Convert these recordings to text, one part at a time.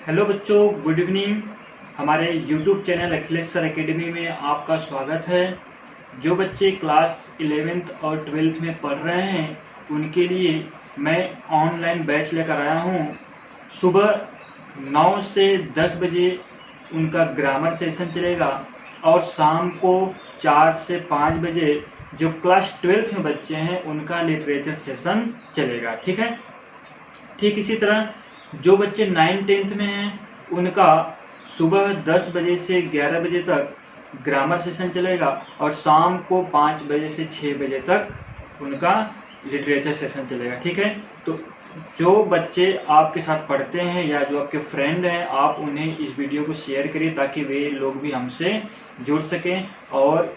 Hello बच्चों, good evening. हमारे YouTube channel Akhilesh sir academy में आपका स्वागत है। जो बच्चे क्लास 11th और 12th में पढ़ रहे हैं उनके लिए मैं ऑनलाइन बैच लेकर आया हूँ। सुबह 9 से 10 बजे उनका ग्रामर सेशन चलेगा और शाम को 4 से 5 बजे जो क्लास 12th में बच्चे हैं उनका लिटरेचर सेशन चलेगा। ठीक है। ठीक इसी तरह जो बच्चे 9th-10th में हैं उनका सुबह 10 बजे से 11 बजे तक ग्रामर सेशन चलेगा और शाम को 5 बजे से 6 बजे तक उनका लिटरेचर सेशन चलेगा। ठीक है। तो जो बच्चे आपके साथ पढ़ते हैं या जो आपके फ्रेंड हैं, आप उन्हें इस वीडियो को शेयर करिए ताकि वे लोग भी हमसे जुड़ सकें और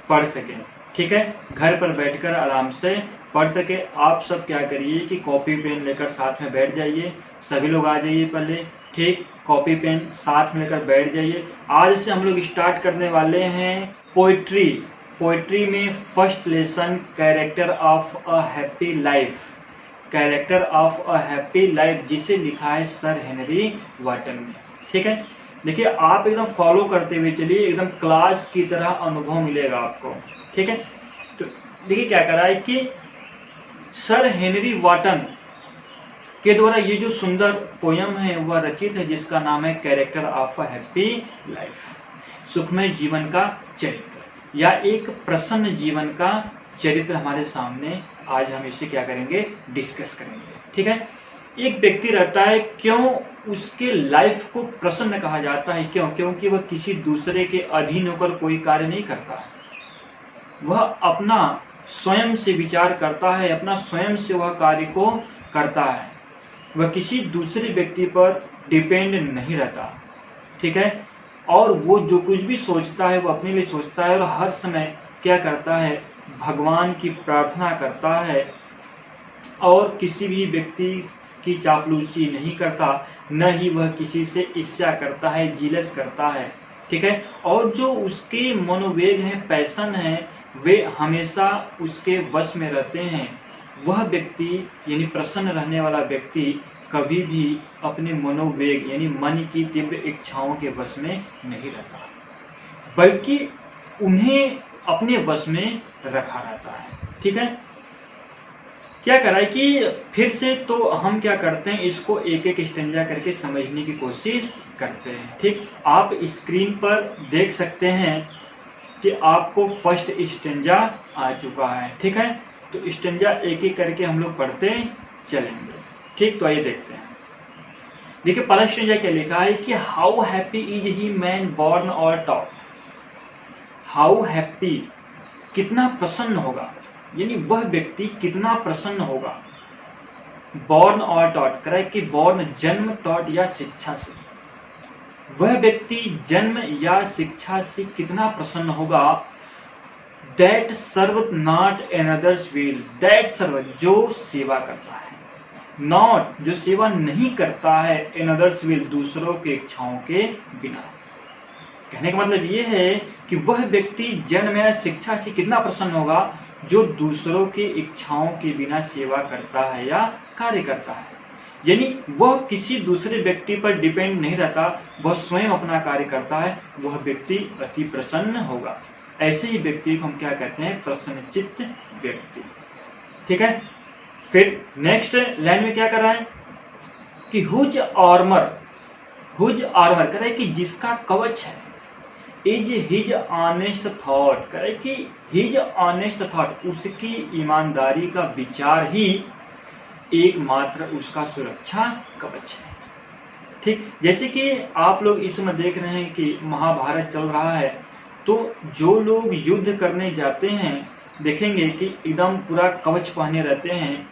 पढ़ सकें। ठीक है। घर पर बैठकर आराम से पढ़ सके। आप सब क्या करिए कि कॉपी पेन लेकर साथ में बैठ जाइए। सभी लोग आ जाइए पहले। ठीक, कॉपी पेन साथ में लेकर बैठ जाइए। आज से हम लोग स्टार्ट करने वाले हैं पोइट्री में first lesson, character of a happy life. Character of a happy life जिसे लिखा है सर हेनरी वाटन ने। ठीक है। देखिए, आप एकदम फॉलो करते हुए चलिए, एकदम क्लास की तरह अनुभव मिलेगा आपको। ठीक है। तो देखिए क्या करा है कि सर हेनरी वाटन के द्वारा ये जो सुंदर पोयम है वह रचित है जिसका नाम है character of a happy life. सुखमय जीवन का चरित्र या एक प्रसन्न जीवन का चरित्र हमारे सामने आज हम इसे क्या करेंगे, डिस्कस करेंगे। ठीक है। एक व्यक्ति रहता है, क्यों उसके लाइफ को प्रसन्न कहा जाता है? क्योंकि वह किसी दूसरे के अधीन होकर कोई कार्य नहीं करता। वह अपना स्वयं से विचार करता है, अपना स्वयं से वह कार्य को करता है। वह किसी दूसरे व्यक्ति पर डिपेंड नहीं रहता। ठीक है। और वो जो कुछ भी सोचता है वो अपने लिए सोचता है और हर समय क्या करता है, भगवान की प्रार्थना करता है और किसी भी व्यक्ति की चापलूसी नहीं करता, न ही वह किसी से ईर्ष्या करता है, जीलस करता है। ठीक है। और जो उसके मनोवेग हैं, पैशन है, वे हमेशा उसके वश में रहते हैं। वह व्यक्ति यानी प्रसन्न रहने वाला व्यक्ति कभी भी अपने मनोवेग यानी मन की तीव्र इच्छाओं के वश में नहीं रहता, बल्कि उन्हें अपने वश में रखा रहता है। ठीक है। क्या करा है कि फिर से तो हम क्या करते हैं, इसको एक एक स्टेंजा करके समझने की कोशिश करते हैं। ठीक, आप स्क्रीन पर देख सकते हैं कि आपको फर्स्ट स्टेंजा आ चुका है। ठीक है। तो स्टेंजा एक एक करके हम लोग पढ़ते चलेंगे। ठीक, तो आइए देखते हैं। देखिए, पहला स्टेंजा क्या लिखा है कि how happy is he man born और टॉट। हाउ हैप्पी, कितना प्रसन्न होगा, यानी वह व्यक्ति कितना प्रसन्न होगा। बॉर्न और टॉट करा कि बॉर्न जन्म, टॉट या शिक्षा से। वह व्यक्ति जन्म या शिक्षा से कितना प्रसन्न होगा। That serve not another's will. That serve, जो सेवा करता है, नॉट, जो सेवा नहीं करता है, एनदर्स विल, दूसरों के इच्छाओं के बिना। कहने का मतलब यह है कि वह व्यक्ति जन्म या शिक्षा से कितना प्रसन्न होगा जो दूसरों की इच्छाओं के बिना सेवा करता है या कार्य करता है। यानी वह किसी दूसरे व्यक्ति पर डिपेंड नहीं रहता, वह स्वयं अपना कार्य करता है, वह व्यक्ति अति प्रसन्न होगा। ऐसे ही व्यक्ति को हम क्या कहते हैं, प्रसन्नचित्त व्यक्ति। ठीक है। फिर नेक्स्ट लाइन में क्या कर रहा है कि हुज आर्मर कर रहा है कि जिसका कवच है, इज हिज ऑनेस्ट थॉट, करे कि हिज ऑनेस्ट थॉट, उसकी ईमानदारी का विचार ही एकमात्र उसका सुरक्षा कवच है। ठीक, जैसे कि आप लोग इस समय देख रहे हैं कि महाभारत चल रहा है, तो जो लोग युद्ध करने जाते हैं देखेंगे कि एकदम पूरा कवच पहने रहते हैं,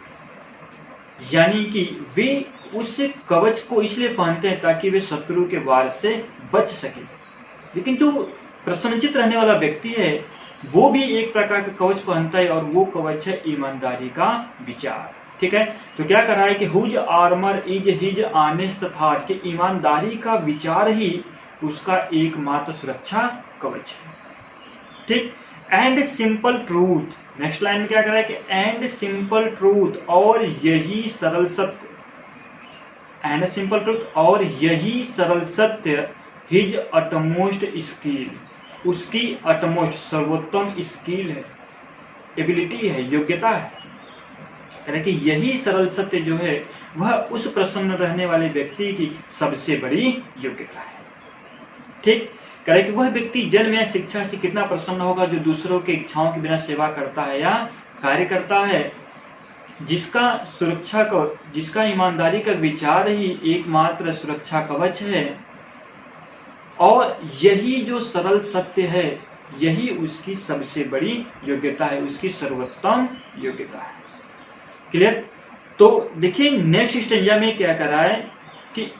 यानी कि वे उस कवच को इसलिए पहनते हैं ताकि वे शत्रु के वार से बच सके। लेकिन जो प्रसन्नचित्त रहने वाला व्यक्ति है वो भी एक प्रकार का कवच पहनता है और वो कवच है ईमानदारी का विचार। ठीक है। तो क्या कर रहा है कि whose armour is his honest thought, कि ईमानदारी का विचार ही उसका एकमात्र सुरक्षा कवच है। ठीक। And simple truth, next line में क्या कर रहा है कि एंड सिंपल ट्रूथ, और यही सरल सत्य। एंड सिंपल ट्रूथ, और यही सरल सत्य हिज अटमोस्ट स्किल, उसकी अटमोस्ट सर्वोत्तम स्किल है, एबिलिटी है, योग्यता है। कह रहे कि यही सरल सत्य जो है वह उस प्रसन्न रहने वाले व्यक्ति की सबसे बड़ी योग्यता है। ठीक, कह रहे कि वह व्यक्ति जन्म या शिक्षा से कितना प्रसन्न होगा जो दूसरों के इच्छाओं के बिना सेवा करता है या कार्य करता है, जिसका ईमानदारी का विचार ही एकमात्र सुरक्षा कवच है, और यही जो सरल सत्य है यही उसकी सबसे बड़ी योग्यता है, उसकी सर्वोत्तम योग्यता है। क्लियर? तो देखिए नेक्स्ट स्टेंजा में क्या कर रहा है कि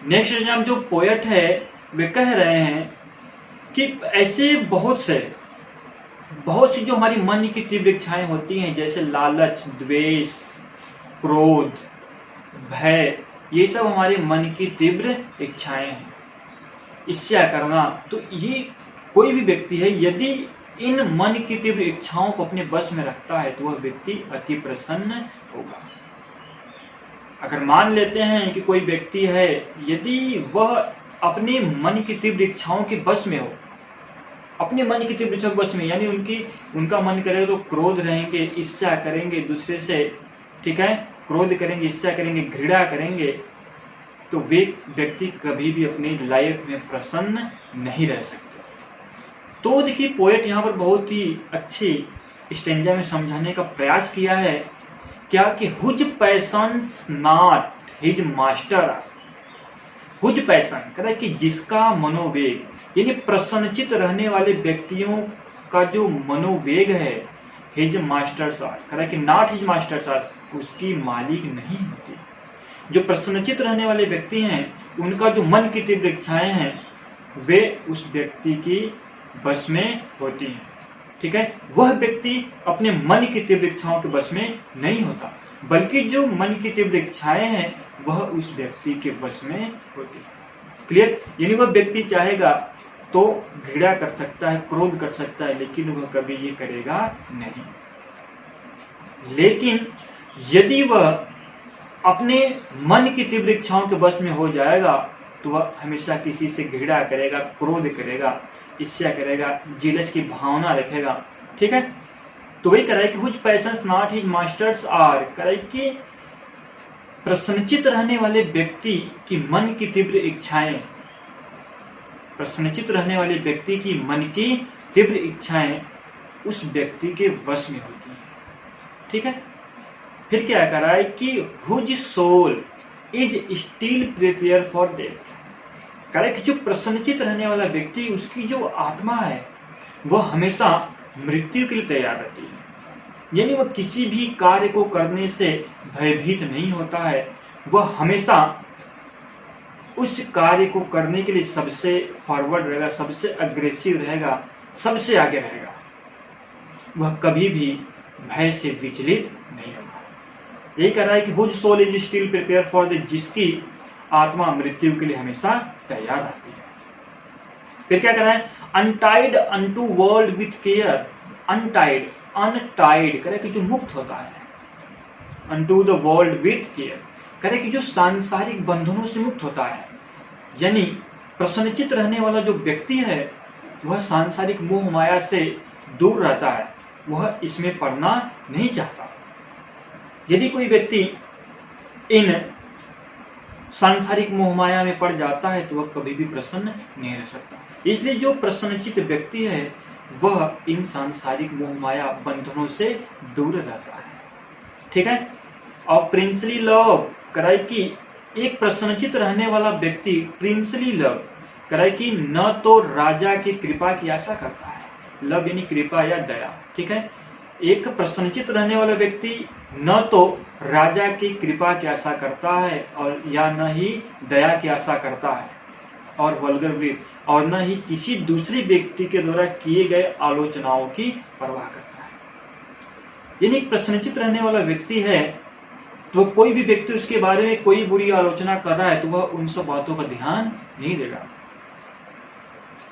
नेक्स्ट स्टेंजा में जो पोएट है वे कह रहे हैं कि ऐसे बहुत सी जो हमारी मन की तीव्र इच्छाएं होती हैं, जैसे लालच, द्वेष, क्रोध, भय, ये सब हमारे मन की तीव्र इच्छाएं हैं, ईर्ष्या करना। तो ये कोई भी व्यक्ति है यदि इन मन की तीव्र इच्छाओं को अपने बस में रखता है तो वह व्यक्ति अति प्रसन्न होगा। अगर मान लेते हैं कि कोई व्यक्ति है, यदि वह अपने मन की तीव्र इच्छाओं के बस में हो, अपने मन की तीव्र इच्छाओं के बस में, यानी उनका मन करे तो क्रोध रहेंगे, ईर्ष्या करेंगे दूसरे से, ठीक है, क्रोध करेंगे, ईर्ष्या करेंगे, घृणा करेंगे, तो वे व्यक्ति कभी भी अपनी लाइफ में प्रसन्न नहीं रह सकते। तो देखिए पोएट यहाँ पर बहुत ही अच्छी स्टेंजा में समझाने का प्रयास किया है क्या कि whose passions not his master, whose passion कह रहा है कि जिसका मनोवेग, यानी प्रसन्नचित रहने वाले व्यक्तियों का जो मनोवेग है, हिज मास्टर्स आर, कह रहा है कि नॉट हिज मास्टर्स आर, उसकी मालिक नहीं होती। जो प्रसन्नचित रहने वाले व्यक्ति हैं उनका जो मन की तीव्र इच्छाएं हैं वे उस व्यक्ति की बस में होती हैं, ठीक है। वह व्यक्ति अपने मन की तीव्र इच्छाओं के बस में नहीं होता, बल्कि जो मन की तीव्र इच्छाएं हैं वह उस व्यक्ति के वश में होती है। क्लियर? यानी वह व्यक्ति चाहेगा तो घृणा कर सकता है, क्रोध कर सकता है, लेकिन वह कभी ये करेगा नहीं। लेकिन यदि वह अपने मन की तीव्र इच्छाओं के बस में हो जाएगा तो वह हमेशा किसी से घृणा करेगा, क्रोध करेगा, ईर्ष्या करेगा, जेलस की भावना रखेगा, ठीक है। तो वही कह रहा है कि whose passions not his masters are, कह रहा है कि प्रसन्नचित रहने वाले व्यक्ति की मन की तीव्र इच्छाएं, प्रसन्नचित रहने वाले व्यक्ति की मन की तीव्र इच्छाएं उस व्यक्ति के वश में होती हैं, ठीक है। फिर क्या कह रहा है कि whose soul is still prepare for death, कह रहा है कि जो प्रसन्नचित रहने वाला व्यक्ति, उसकी जो आत्मा है वह हमेशा मृत्यु के लिए तैयार रहती है, यानी वह किसी भी कार्य को करने से भयभीत नहीं होता है, वह हमेशा उस कार्य को करने के लिए सबसे फॉरवर्ड रहेगा, सबसे अग्रेसिव रहेगा, सबसे आगे रहेगा, वह कभी भी भय से विचलित नहीं होगा। यही कह रहा है कि whose soul is still prepare for the, जिसकी आत्मा मृत्यु के लिए हमेशा तैयार रहती है। फिर क्या कह रहा है, untied unto world with care, untied, untied करे कि जो मुक्त होता है, unto the world with care करे कि जो सांसारिक बंधनों से मुक्त होता है, यानी प्रसन्नचित रहने वाला जो व्यक्ति है वह सांसारिक मोह माया से दूर रहता है, वह इसमें पड़ना नहीं चाहता। यदि कोई व्यक्ति इन सांसारिक मोह माया में पड़ जाता है तो वह कभी भी प्रसन्न नहीं रह सकता। इसलिए जो प्रसन्नचित व्यक्ति है वह इन सांसारिक मोह माया बंधनों से दूर रहता है, ठीक है। और प्रिंसली लव कराई कि एक प्रसन्नचित रहने वाला व्यक्ति, प्रिंसली लव कराई कि न तो राजा की कृपा की आशा करता है, लव यानी कृपा या दया, ठीक है। एक प्रसन्नचित रहने वाला व्यक्ति न तो राजा की कृपा की आशा करता है और या न ही दया की आशा करता है और वल्गर वृत्ति, और न ही किसी दूसरे व्यक्ति के द्वारा किए गए आलोचनाओं की परवाह करता है। यानी एक प्रसन्नचित रहने वाला व्यक्ति है तो कोई भी व्यक्ति उसके बारे में कोई बुरी आलोचना कर रहा है तो वह उन सब बातों पर ध्यान नहीं देगा,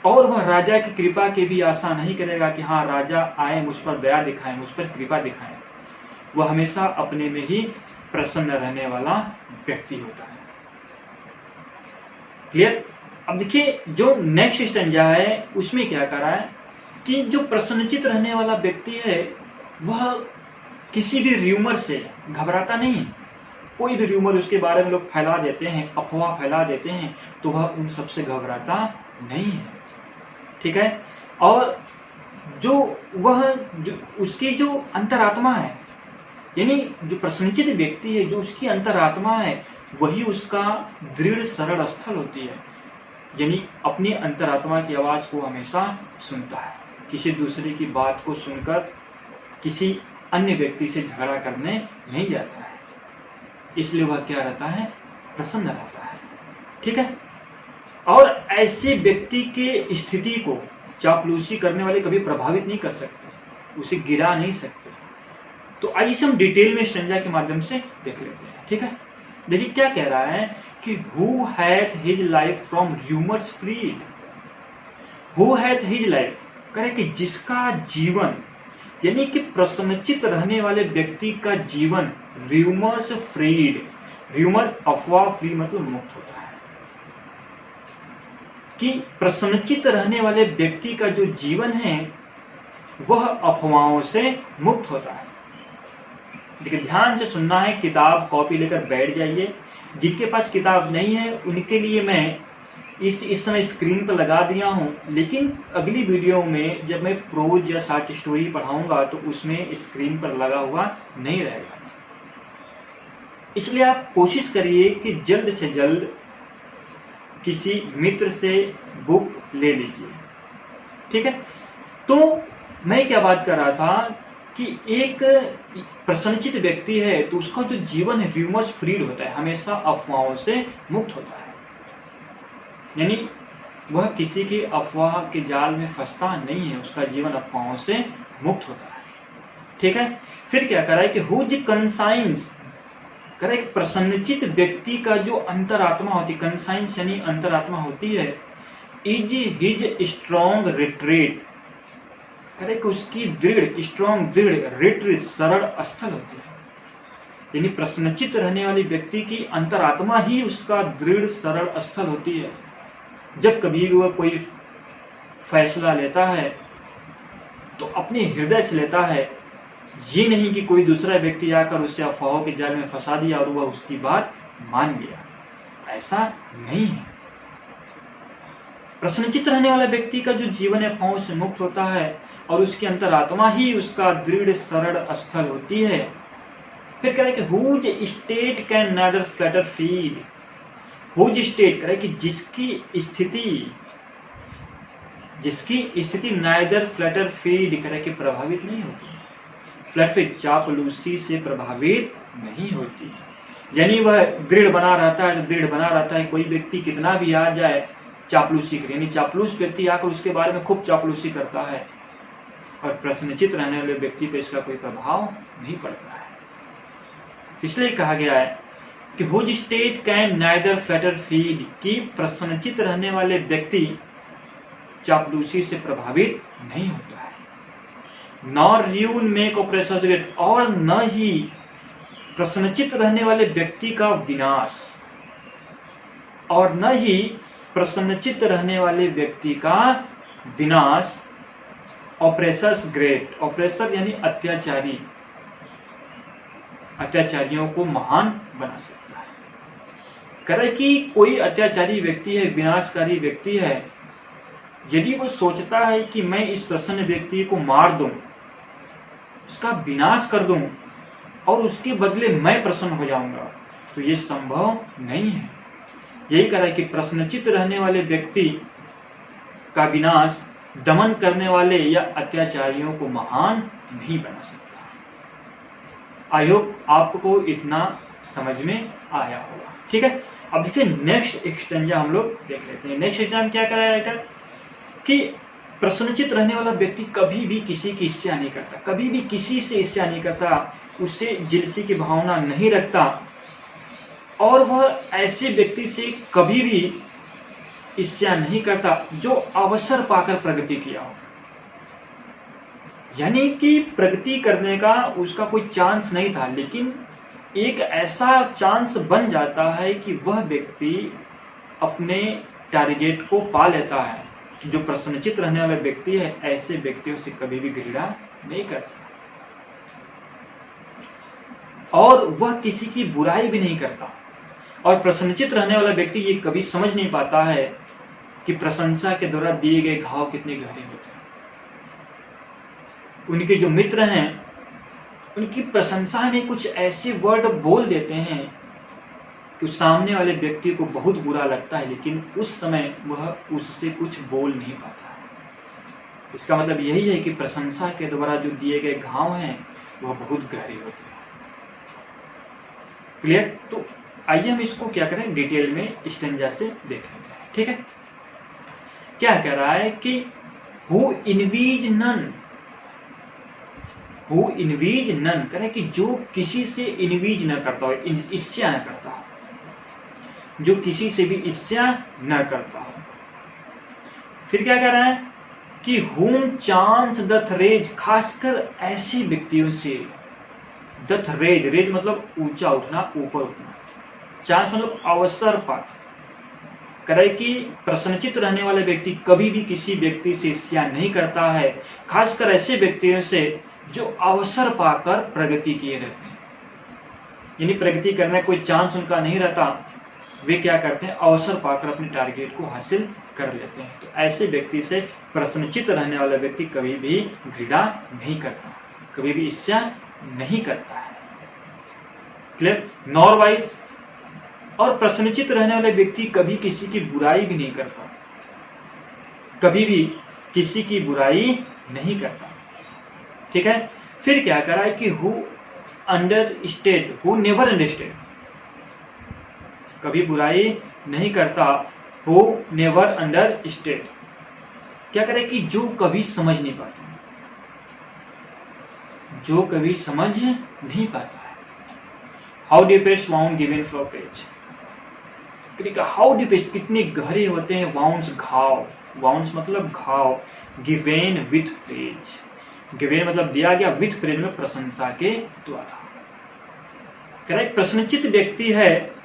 और वह राजा की कृपा की भी आशा नहीं करेगा कि हाँ राजा आए मुझ पर दया दिखाएं, मुझ पर कृपा दिखाएं। वह हमेशा अपने में ही प्रसन्न रहने वाला व्यक्ति होता है। क्लियर? अब देखिए जो नेक्स्ट स्टैंजा है उसमें क्या कर रहा है कि जो प्रसन्नचित रहने वाला व्यक्ति है वह किसी भी र्यूमर से घबराता नहीं है। कोई भी र्यूमर उसके बारे में लोग फैला देते हैं, अफवाह फैला देते हैं, तो वह उन सबसे घबराता नहीं है। ठीक है? और उसकी जो अंतरात्मा है, यानी जो प्रसन्नचित व्यक्ति है, जो उसकी अंतरात्मा है, वही उसका दृढ़ सरल स्थल होती है। यानी अपनी अंतरात्मा की आवाज को हमेशा सुनता है, किसी दूसरे की बात को सुनकर किसी अन्य व्यक्ति से झगड़ा करने नहीं जाता है। इसलिए वह क्या रहता है? प्रसन्न रहता है। ठीक है? और ऐसे व्यक्ति के स्थिति को चापलूसी करने वाले कभी प्रभावित नहीं कर सकते, उसे गिरा नहीं सकते। तो आइए हम डिटेल में स्टैंजा के माध्यम से देख लेते हैं। ठीक है? देखिए क्या कह रहा है कि who hath his life from rumours freed. Who hath his life करे कि जिसका जीवन, यानी कि प्रसन्नचित रहने वाले व्यक्ति का जीवन र्यूमर्स फ्रीड, र्यूमर अफवाह, फ्री मतलब मुक्त होता है। कि प्रसन्नचित रहने वाले व्यक्ति का जो जीवन है वह अफवाहों से मुक्त होता है। लेकिन ध्यान से सुनना है, किताब कॉपी लेकर बैठ जाइए। जिनके पास किताब नहीं है उनके लिए मैं इस समय स्क्रीन पर लगा दिया हूं, लेकिन अगली वीडियो में जब मैं प्रोज या शॉर्ट स्टोरी पढ़ाऊंगा तो उसमें स्क्रीन पर लगा हुआ नहीं रहेगा। इसलिए आप कोशिश करिए कि जल्द से जल्द किसी मित्र से बुक ले लीजिए। ठीक है? तो मैं क्या बात कर रहा था कि एक प्रसन्नचित व्यक्ति है तो उसका जो जीवन है र्यूमर्स फ्रीड होता है, हमेशा अफवाहों से मुक्त होता है। यानी वह किसी की अफवाह के जाल में फंसता नहीं है, उसका जीवन अफवाहों से मुक्त होता है। ठीक है? फिर क्या करा है कि हुज कंसाइंस, करे प्रसन्नचित व्यक्ति का जो अंतरात्मा होती, कंसाइंस यानी अंतरात्मा होती है, इज हिज स्ट्रॉन्ग रिट्रीट, करे कि उसकी दृढ़, स्ट्रॉन्ग दृढ़, रिट्रीट सरल स्थल होती है। यानी प्रसन्नचित रहने वाली व्यक्ति की अंतरात्मा ही उसका दृढ़ सरल स्थल होती है। जब कभी भी वह कोई फैसला लेता है तो अपने हृदय से लेता है, ये नहीं कि कोई दूसरा व्यक्ति आकर उसे अफवाहों के जाल में फंसा दिया और वह उसकी बात मान लिया। ऐसा नहीं है। प्रसन्नचित रहने वाला व्यक्ति का जो जीवन है अफवाहों से मुक्त होता है और उसकी अंतरात्मा ही उसका दृढ़ सरल स्थल होती है। फिर कह रहे कि whose state can neither flatter feed, whose state करे कि जिसकी स्थिति नाइदर फ्लैटर फीड करे कि प्रभावित नहीं होती, फ्लैट चापलूसी से प्रभावित नहीं होती। यानी वह दृढ़ बना रहता है, दृढ़ बना रहता है। कोई व्यक्ति कितना भी आ जाए चापलूसी करे, यानी चापलूस व्यक्ति आकर उसके बारे में खूब चापलूसी करता है और प्रसन्नचित रहने वाले व्यक्ति पे इसका कोई प्रभाव नहीं पड़ता है। इसलिए कहा गया है कि whose state can neither flatter feed, कि प्रसन्नचित रहने वाले व्यक्ति चापलूसी से प्रभावित नहीं होता है। Nor ruin make operation great, और न ही प्रसन्नचित रहने वाले व्यक्ति का विनाश, और न ही प्रसन्नचित रहने वाले व्यक्ति का विनाश ऑपरेसर्स ग्रेट, ऑपरेसर यानी अत्याचारी, अत्याचारियों को महान बना सकता है। करे कि कोई अत्याचारी व्यक्ति है, विनाशकारी व्यक्ति है, यदि वो सोचता है कि मैं इस प्रसन्न व्यक्ति को मार दूं, उसका विनाश कर दूं और उसके बदले मैं प्रसन्न हो जाऊंगा, तो ये संभव नहीं है। यही कह रहा है कि प्रसन्नचित रहने वाले व्यक्ति का विनाश दमन करने वाले या अत्याचारियों को महान नहीं बना सकता। आई होप आपको इतना समझ में आया होगा। ठीक है? अब देखिए नेक्स्ट एक्सटेंजा हम लोग देख लेते हैं। नेक्स्ट एक्सटेंजा क्या कर रहा है कि प्रसन्नचित रहने वाला व्यक्ति कभी भी किसी की ईर्ष्या नहीं करता, कभी भी किसी से ईर्ष्या नहीं करता, उससे जिलसी की भावना नहीं रखता, और वह ऐसे व्यक्ति से कभी भी ईर्ष्या नहीं करता जो अवसर पाकर प्रगति किया हो। यानी कि प्रगति करने का उसका कोई चांस नहीं था, लेकिन एक ऐसा चांस बन जाता है कि वह व्यक्ति अपने टारगेट को पा लेता है। जो प्रसन्नचित्त रहने वाला व्यक्ति है, ऐसे व्यक्तियों से कभी भी घृणा नहीं करता और वह किसी की बुराई भी नहीं करता। और प्रसन्नचित्त रहने वाला व्यक्ति ये कभी समझ नहीं पाता है कि प्रशंसा के द्वारा दिए गए घाव कितने गहरे होते हैं। उनके जो मित्र हैं, उनकी प्रशंसा में कुछ ऐसे वर्ड बोल देते हैं कि सामने वाले व्यक्ति को बहुत बुरा लगता है, लेकिन उस समय वह उससे कुछ बोल नहीं पाता है। इसका मतलब यही है कि प्रशंसा के द्वारा जो दिए गए घाव हैं वह बहुत गहरे होते हैं। क्लियर? तो आइए हम इसको क्या करें, डिटेल में स्टेंजा से देख लेते हैं। ठीक है, क्या कह रहा है कि हु इनवीज नन, हु इनवीज नन, कह रहे कि जो किसी से इनवीज न करता हो, ईर्ष्या न करता हो, जो किसी से भी ईर्ष्या न करता हो। फिर क्या कह रहा है कि हुम चांस डथ रेज, खासकर ऐसे व्यक्तियों से, डथ रेज, रेज मतलब ऊंचा उठना, ऊपर उठना, चांस मतलब अवसर पर, करे कि प्रसन्नचित्त रहने वाले व्यक्ति कभी भी किसी व्यक्ति से ईर्ष्या नहीं करता है, खासकर ऐसे व्यक्तियों से जो अवसर पाकर प्रगति किए रहते हैं। यानी प्रगति करने कोई चांस उनका नहीं रहता, वे क्या करते हैं, अवसर पाकर अपने टारगेट को हासिल कर लेते हैं। तो ऐसे व्यक्ति से प्रसन्नचित्त रहने वाला व्यक्ति कभी भी घृणा नहीं करता, कभी भी ईर्ष्या नहीं करता है। क्लियर? नॉरवाइज और प्रसन्नचित्त रहने वाले व्यक्ति कभी किसी की बुराई भी नहीं करता, कभी भी किसी की बुराई नहीं करता। ठीक है, फिर क्या करा है कि who understand, who never understand, कभी बुराई नहीं करता, हु नेवर अंडरस्टैंड, क्या करे कि जो कभी समझ नहीं पाता, जो कभी समझ नहीं पाता है। How deepest wound given from page, how deepest, कितने गहरे होते हैं वाउंड्स, घाव, वाउंड्स मतलब घाव, गिवेन विथ प्रेज, गिवेन मतलब दिया गया, विथ प्रेज में प्रशंसा के द्वारा। करेक्ट? प्रसन्नचित्त व्यक्ति है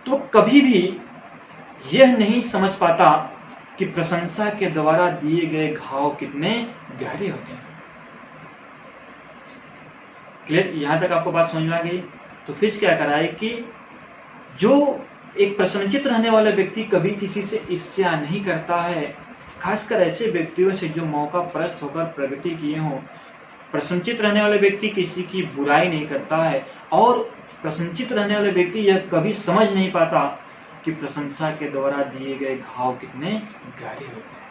तो कभी भी यह नहीं समझ पाता कि प्रशंसा के द्वारा दिए गए घाव कितने गहरे होते हैं। क्लियर? यहां तक आपको बात समझ में आ गई? तो फिर क्या करा है कि जो एक प्रसन्नचित्त रहने वाला व्यक्ति कभी किसी से ईर्ष्या नहीं करता है, खासकर ऐसे व्यक्तियों से जो मौका परस्त होकर प्रगति किए हों। प्रसन्नचित्त रहने वाले व्यक्ति किसी की बुराई नहीं करता है और प्रसन्नचित्त रहने वाले व्यक्ति यह कभी समझ नहीं पाता कि प्रशंसा के द्वारा दिए गए घाव कितने गहरे होते हैं।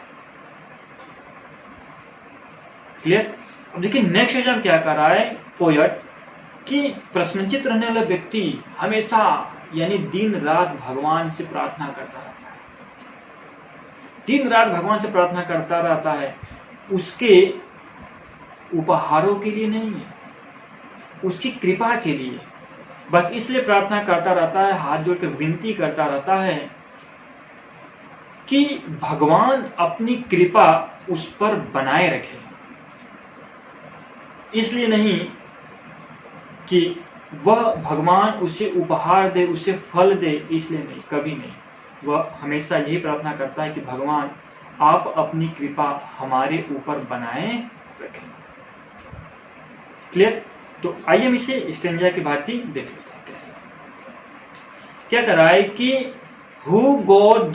क्लियर? अब देखिए नेक्स्ट एग्जाम क्या कर रहा है पोएट, कि प्रसन्नचित्त रहने वाला व्यक्ति हमेशा यानी दिन रात भगवान से प्रार्थना करता रहता है, दिन रात भगवान से प्रार्थना करता रहता है, उसके उपहारों के लिए नहीं है, उसकी कृपा के लिए, बस इसलिए प्रार्थना करता रहता है, हाथ जोड़कर विनती करता रहता है कि भगवान अपनी कृपा उस पर बनाए रखे। इसलिए नहीं कि वह भगवान उसे उपहार दे, उसे फल दे, इसलिए नहीं, कभी नहीं। वह हमेशा यही प्रार्थना करता है कि भगवान आप अपनी कृपा हमारे ऊपर बनाए रखें। क्लियर? तो आइए हम इसे स्टेंजा की बात ही देख लेते हैं कैसे। क्या कर रहा है कि who God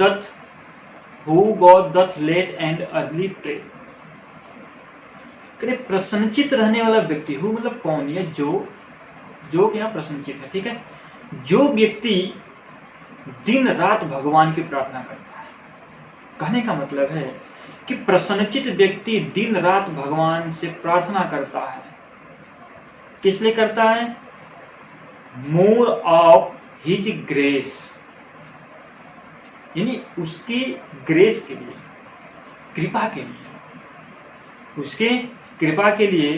doth late and early pray, प्रसन्नचित्त रहने वाला व्यक्ति, हु मतलब कौन है, जो यहाँ प्रसन्नचित्त है। ठीक है, जो व्यक्ति दिन रात भगवान की प्रार्थना करता है, कहने का मतलब है कि प्रसन्नचित्त व्यक्ति दिन रात भगवान से प्रार्थना करता है। किस लिए करता है? मोर ऑफ हिज ग्रेस, यानी उसकी ग्रेस के लिए, कृपा के लिए, उसके कृपा के लिए,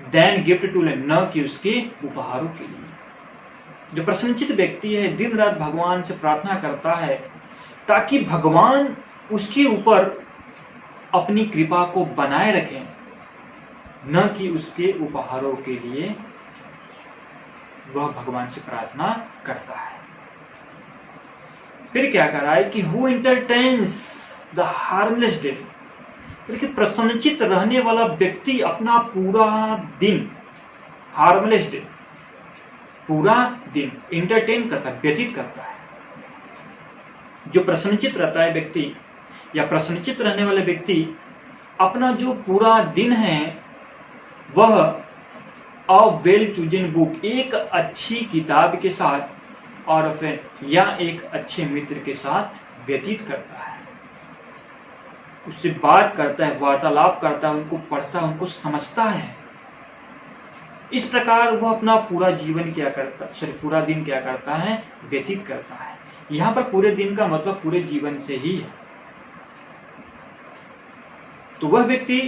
देन गिफ्ट टू लेम, न कि उसके उपहारों के लिए। जो प्रसन्नचित्त व्यक्ति है दिन रात भगवान से प्रार्थना करता है ताकि भगवान उसके ऊपर अपनी कृपा को बनाए रखें, न कि उसके उपहारों के लिए। वह भगवान से प्रार्थना करता है। फिर क्या कर रहा है कि who entertains the harmless day, देखिए प्रसन्नचित रहने वाला व्यक्ति अपना पूरा दिन, हार्मलेस डे पूरा दिन एंटरटेन करता है, व्यतीत करता है। जो प्रसन्नचित रहता है व्यक्ति या प्रसन्नचित रहने वाले व्यक्ति अपना जो पूरा दिन है वह अ वेल चूजन बुक, एक अच्छी किताब के साथ और फिर या एक अच्छे मित्र के साथ व्यतीत करता है, उससे बात करता है, वार्तालाप करता है, उनको पढ़ता है, उनको समझता है। इस प्रकार वह अपना पूरा जीवन क्या करता, पूरा दिन क्या करता है, व्यतीत करता है। यहाँ पर पूरे दिन का मतलब पूरे जीवन से ही है। तो वह व्यक्ति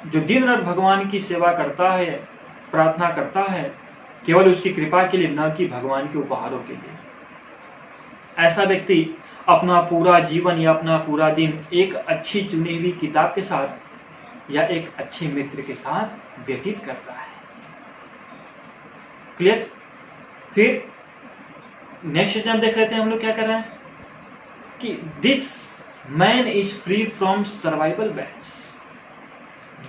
जो दिन रात भगवान की सेवा करता है, प्रार्थना करता है, केवल उसकी कृपा के लिए, न कि भगवान के उपहारों के लिए, ऐसा व्यक्ति अपना पूरा जीवन या अपना पूरा दिन एक अच्छी चुनी हुई किताब के साथ या एक अच्छे मित्र के साथ व्यतीत करता है। क्लियर? फिर नेक्स्ट एग्जाम देख लेते हैं हम लोग क्या कर रहे हैं कि this man is free from survival bands,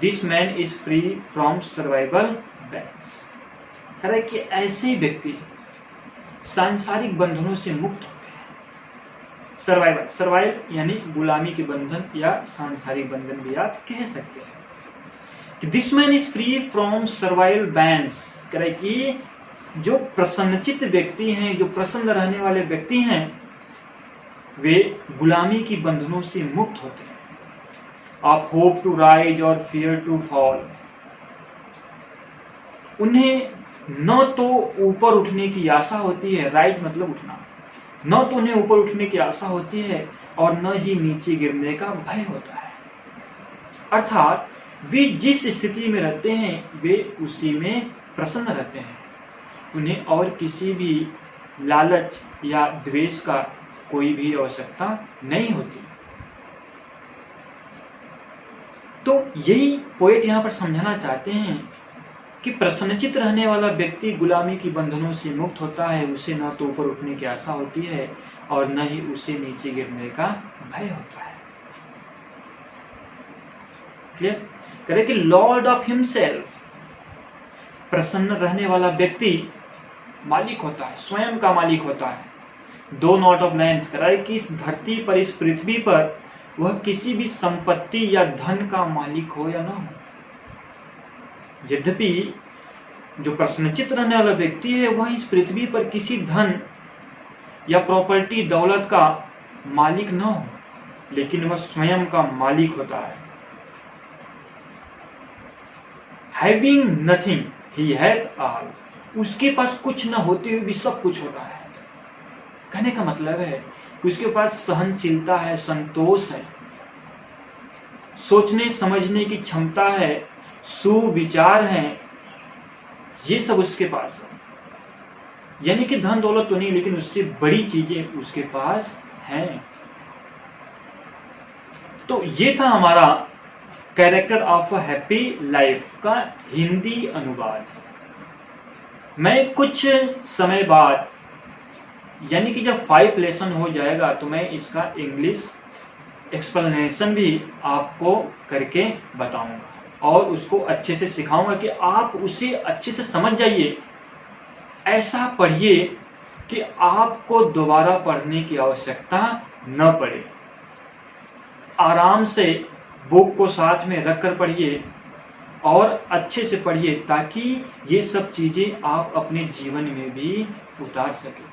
this man is free from survival bands, कह रहा है कि ऐसे व्यक्ति सांसारिक बंधनों से मुक्त होते हैं। सर्वाइवल, सर्वाइव यानी गुलामी के बंधन या सांसारिक बंधन भी आप कह सकते हैं कि this man is free from survival bands, कह रहा है कि जो प्रसन्नचित व्यक्ति हैं, जो प्रसन्न रहने वाले व्यक्ति हैं, वे गुलामी की बंधनों से मुक्त होते हैं। आप होप टू राइज और फियर टू फॉल, उन्हें न तो ऊपर उठने की आशा होती है, राइज मतलब उठना, न तो उन्हें ऊपर उठने की आशा होती है और न ही नीचे गिरने का भय होता है। अर्थात वे जिस स्थिति में रहते हैं वे उसी में प्रसन्न रहते हैं, उन्हें और किसी भी लालच या द्वेष का कोई भी आवश्यकता नहीं होती। तो यही पोएट यहाँ पर समझाना चाहते हैं कि प्रसन्नचित रहने वाला व्यक्ति गुलामी की बंधनों से मुक्त होता है, उसे न तो ऊपर उठने की आशा होती है और न ही उसे नीचे गिरने का भय होता है। क्लियर? करें कि लॉर्ड ऑफ हिमसेल्फ, प्रसन्न रहने वाला व्यक्ति मालिक होता है, स्वयं का मालिक होता है। दो नॉट ऑफ लैंड्स, कराए कि इस धरती पर, इस पृथ्वी पर वह किसी भी संपत्ति या धन का मालिक हो या ना हो। यद्यपि जो प्रसन्नचित रहने वाला व्यक्ति है वह इस पृथ्वी पर किसी धन या प्रॉपर्टी, दौलत का मालिक न हो, लेकिन वह स्वयं का मालिक होता है। हैविंग नथिंग ही हैथ ऑल, उसके पास कुछ न होते हुए भी सब कुछ होता है। कहने का मतलब है कि उसके पास सहनशीलता है, संतोष है, सोचने समझने की क्षमता है, सुविचार है, ये सब उसके पास है। यानी कि धन दौलत तो नहीं, लेकिन उससे बड़ी चीजें उसके पास हैं। तो ये था हमारा character of a happy life का हिंदी अनुवाद। मैं कुछ समय बाद, यानी कि जब 5 लेसन हो जाएगा, तो मैं इसका इंग्लिश एक्सप्लेनेशन भी आपको करके बताऊंगा और उसको अच्छे से सिखाऊंगा कि आप उसे अच्छे से समझ जाइए। ऐसा पढ़िए कि आपको दोबारा पढ़ने की आवश्यकता न पड़े। आराम से बुक को साथ में रखकर पढ़िए और अच्छे से पढ़िए, ताकि ये सब चीजें आप अपने जीवन में भी उतार सकें।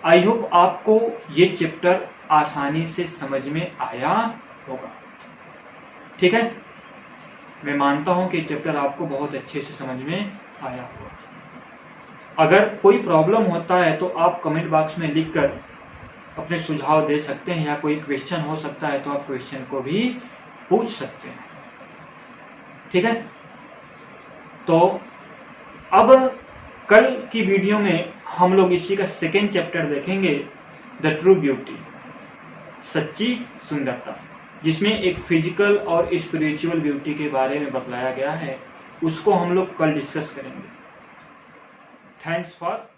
आई होप आपको ये चैप्टर आसानी से समझ में आया होगा। ठीक है, मैं मानता हूं कि चैप्टर आपको बहुत अच्छे से समझ में आया होगा। अगर कोई प्रॉब्लम होता है तो आप कमेंट बॉक्स में लिखकर अपने सुझाव दे सकते हैं, या कोई क्वेश्चन हो सकता है तो आप क्वेश्चन को भी पूछ सकते हैं। ठीक है, तो अब कल की वीडियो में हम लोग इसी का सेकेंड चैप्टर देखेंगे, द ट्रू ब्यूटी, सच्ची सुंदरता, जिसमें एक फिजिकल और स्पिरिचुअल ब्यूटी के बारे में बतलाया गया है। उसको हम लोग कल डिस्कस करेंगे। Thanks for